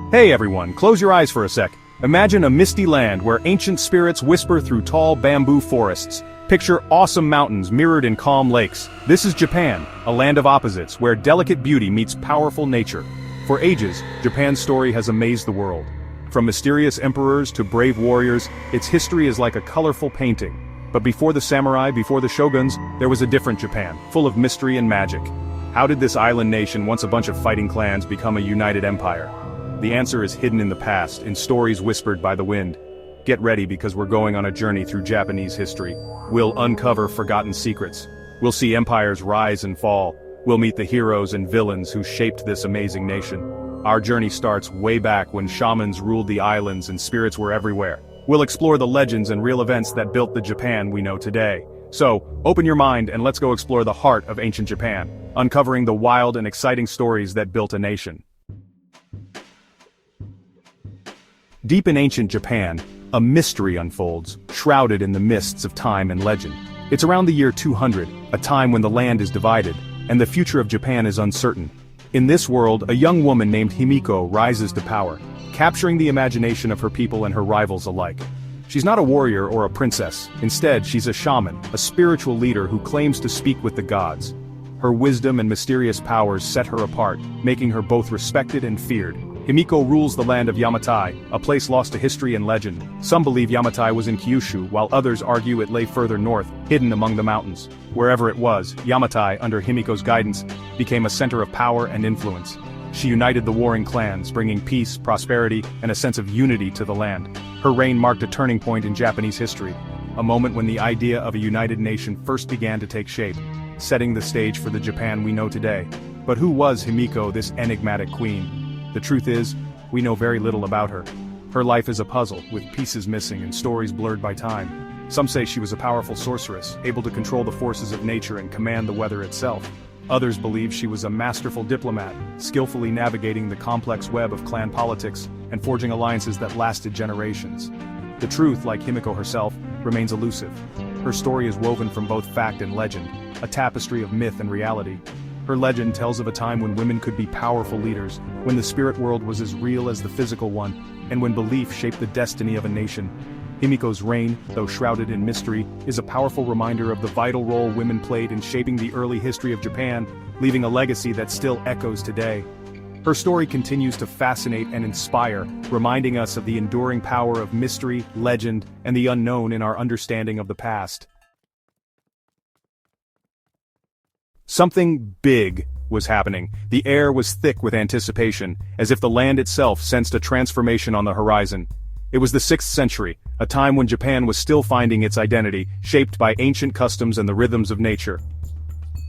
Hey everyone, close your eyes for a sec. Imagine a misty land where ancient spirits whisper through tall bamboo forests. Picture awesome mountains mirrored in calm lakes. This is Japan, a land of opposites where delicate beauty meets powerful nature. For ages, Japan's story has amazed the world. From mysterious emperors to brave warriors, its history is like a colorful painting. But before the samurai, before the shoguns, there was a different Japan, full of mystery and magic. How did this island nation, once a bunch of fighting clans, become a united empire? The answer is hidden in the past, in stories whispered by the wind. Get ready because we're going on a journey through Japanese history. We'll uncover forgotten secrets. We'll see empires rise and fall. We'll meet the heroes and villains who shaped this amazing nation. Our journey starts way back when shamans ruled the islands and spirits were everywhere. We'll explore the legends and real events that built the Japan we know today. So, open your mind and let's go explore the heart of ancient Japan, uncovering the wild and exciting stories that built a nation. Deep in ancient Japan, a mystery unfolds, shrouded in the mists of time and legend. It's around the year 200, a time when the land is divided, and the future of Japan is uncertain. In this world, a young woman named Himiko rises to power, capturing the imagination of her people and her rivals alike. She's not a warrior or a princess. Instead, she's a shaman, a spiritual leader who claims to speak with the gods. Her wisdom and mysterious powers set her apart, making her both respected and feared. Himiko rules the land of Yamatai, a place lost to history and legend. Some believe Yamatai was in Kyushu, while others argue it lay further north, hidden among the mountains. Wherever it was, Yamatai, under Himiko's guidance, became a center of power and influence. She united the warring clans, bringing peace, prosperity, and a sense of unity to the land. Her reign marked a turning point in Japanese history, a moment when the idea of a united nation first began to take shape, setting the stage for the Japan we know today. But who was Himiko, this enigmatic queen? The truth is, we know very little about her. Her life is a puzzle, with pieces missing and stories blurred by time. Some say she was a powerful sorceress, able to control the forces of nature and command the weather itself. Others believe she was a masterful diplomat, skillfully navigating the complex web of clan politics and forging alliances that lasted generations. The truth, like Himiko herself, remains elusive. Her story is woven from both fact and legend, a tapestry of myth and reality. Her legend tells of a time when women could be powerful leaders, when the spirit world was as real as the physical one, and when belief shaped the destiny of a nation. Himiko's reign, though shrouded in mystery, is a powerful reminder of the vital role women played in shaping the early history of Japan, leaving a legacy that still echoes today. Her story continues to fascinate and inspire, reminding us of the enduring power of mystery, legend, and the unknown in our understanding of the past. Something big was happening. The air was thick with anticipation, as if the land itself sensed a transformation on the horizon. It was the 6th century, a time when Japan was still finding its identity, shaped by ancient customs and the rhythms of nature.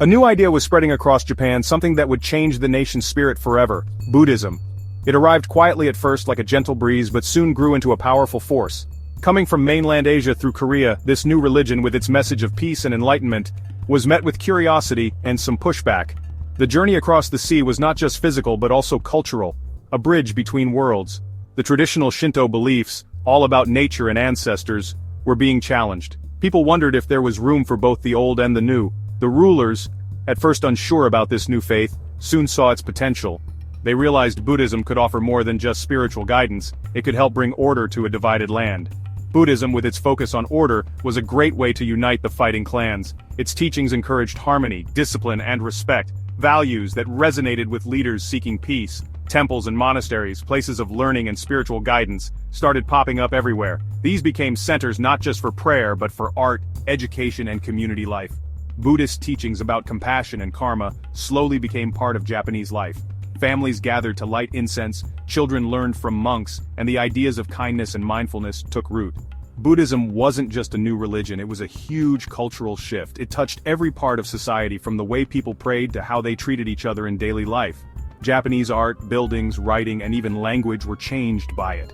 A new idea was spreading across Japan, something that would change the nation's spirit forever: Buddhism. It arrived quietly at first like a gentle breeze, but soon grew into a powerful force. Coming from mainland Asia through Korea, this new religion, with its message of peace and enlightenment, was met with curiosity and some pushback. The journey across the sea was not just physical but also cultural, a bridge between worlds. The traditional Shinto beliefs, all about nature and ancestors, were being challenged. People wondered if there was room for both the old and the new. The rulers, at first unsure about this new faith, soon saw its potential. They realized Buddhism could offer more than just spiritual guidance. It could help bring order to a divided land. Buddhism, with its focus on order, was a great way to unite the fighting clans. Its teachings encouraged harmony, discipline, and respect, values that resonated with leaders seeking peace. Temples and monasteries, places of learning and spiritual guidance, started popping up everywhere. These became centers not just for prayer but for art, education, and community life. Buddhist teachings about compassion and karma slowly became part of Japanese life. Families gathered to light incense, children learned from monks, and the ideas of kindness and mindfulness took root. Buddhism wasn't just a new religion, it was a huge cultural shift. It touched every part of society, from the way people prayed to how they treated each other in daily life. Japanese art, buildings, writing, and even language were changed by it.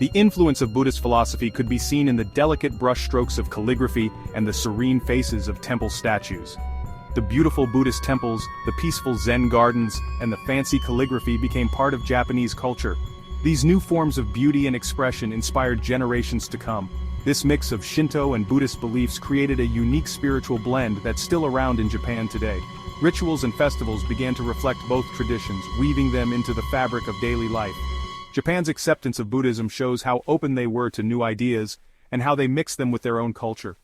The influence of Buddhist philosophy could be seen in the delicate brushstrokes of calligraphy and the serene faces of temple statues. The beautiful Buddhist temples, the peaceful Zen gardens, and the fancy calligraphy became part of Japanese culture. These new forms of beauty and expression inspired generations to come. This mix of Shinto and Buddhist beliefs created a unique spiritual blend that's still around in Japan today. Rituals and festivals began to reflect both traditions, weaving them into the fabric of daily life. Japan's acceptance of Buddhism shows how open they were to new ideas, and how they mixed them with their own culture.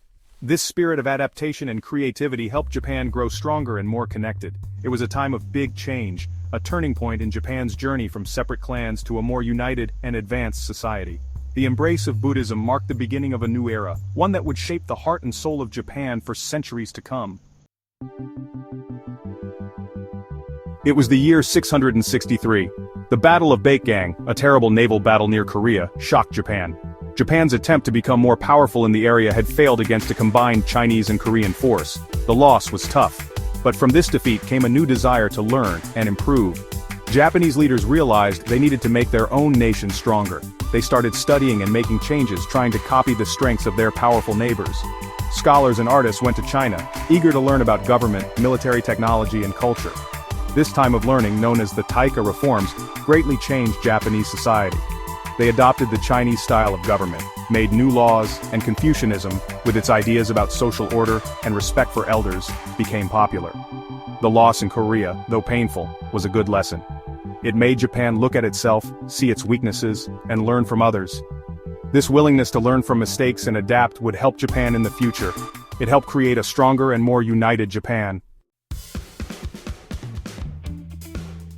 This spirit of adaptation and creativity helped Japan grow stronger and more connected. It was a time of big change, a turning point in Japan's journey from separate clans to a more united and advanced society. The embrace of Buddhism marked the beginning of a new era, one that would shape the heart and soul of Japan for centuries to come. It was the year 663. The Battle of Baekgang, a terrible naval battle near Korea, shocked Japan. Japan's attempt to become more powerful in the area had failed against a combined Chinese and Korean force. The loss was tough. But from this defeat came a new desire to learn and improve. Japanese leaders realized they needed to make their own nation stronger. They started studying and making changes, trying to copy the strengths of their powerful neighbors. Scholars and artists went to China, eager to learn about government, military technology, and culture. This time of learning, known as the Taika Reforms, greatly changed Japanese society. They adopted the Chinese style of government, made new laws, and Confucianism, with its ideas about social order and respect for elders, became popular. The loss in Korea, though painful, was a good lesson. It made Japan look at itself, see its weaknesses, and learn from others. This willingness to learn from mistakes and adapt would help Japan in the future. It helped create a stronger and more united Japan.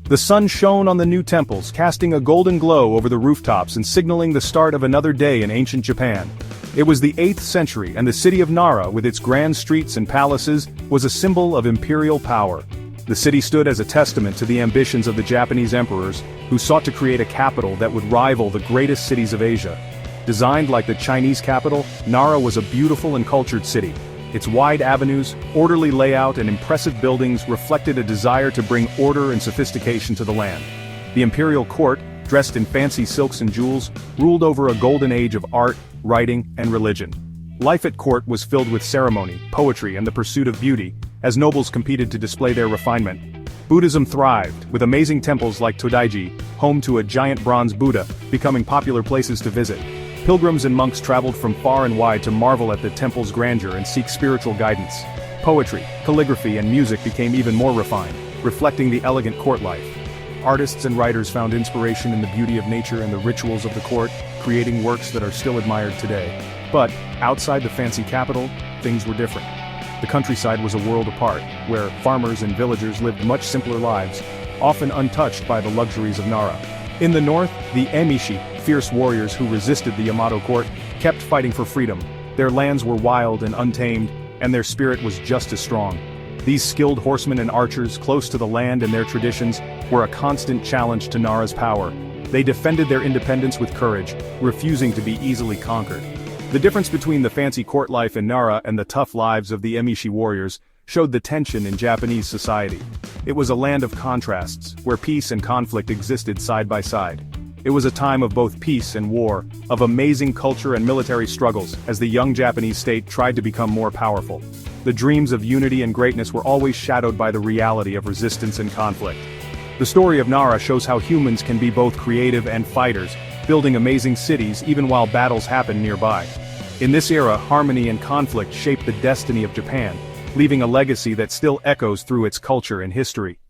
The sun shone on the new temples, casting a golden glow over the rooftops and signaling the start of another day in ancient Japan. It was the 8th century, and the city of Nara, with its grand streets and palaces, was a symbol of imperial power. The city stood as a testament to the ambitions of the Japanese emperors, who sought to create a capital that would rival the greatest cities of Asia. Designed like the Chinese capital, Nara was a beautiful and cultured city. Its wide avenues, orderly layout, and impressive buildings reflected a desire to bring order and sophistication to the land. The imperial court, dressed in fancy silks and jewels, ruled over a golden age of art, writing, and religion. Life at court was filled with ceremony, poetry, and the pursuit of beauty, as nobles competed to display their refinement. Buddhism thrived, with amazing temples like Todaiji, home to a giant bronze Buddha, becoming popular places to visit. Pilgrims and monks traveled from far and wide to marvel at the temple's grandeur and seek spiritual guidance. Poetry, calligraphy, and music became even more refined, reflecting the elegant court life. Artists and writers found inspiration in the beauty of nature and the rituals of the court, creating works that are still admired today. But, outside the fancy capital, things were different. The countryside was a world apart, where farmers and villagers lived much simpler lives, often untouched by the luxuries of Nara. In the north, the Emishi, fierce warriors who resisted the Yamato court, kept fighting for freedom. Their lands were wild and untamed, and their spirit was just as strong. These skilled horsemen and archers, close to the land and their traditions, were a constant challenge to Nara's power. They defended their independence with courage, refusing to be easily conquered. The difference between the fancy court life in Nara and the tough lives of the Emishi warriors showed the tension in Japanese society. It was a land of contrasts, where peace and conflict existed side by side. It was a time of both peace and war, of amazing culture and military struggles, as the young Japanese state tried to become more powerful. The dreams of unity and greatness were always shadowed by the reality of resistance and conflict. The story of Nara shows how humans can be both creative and fighters, building amazing cities even while battles happen nearby. In this era, harmony and conflict shaped the destiny of Japan, leaving a legacy that still echoes through its culture and history.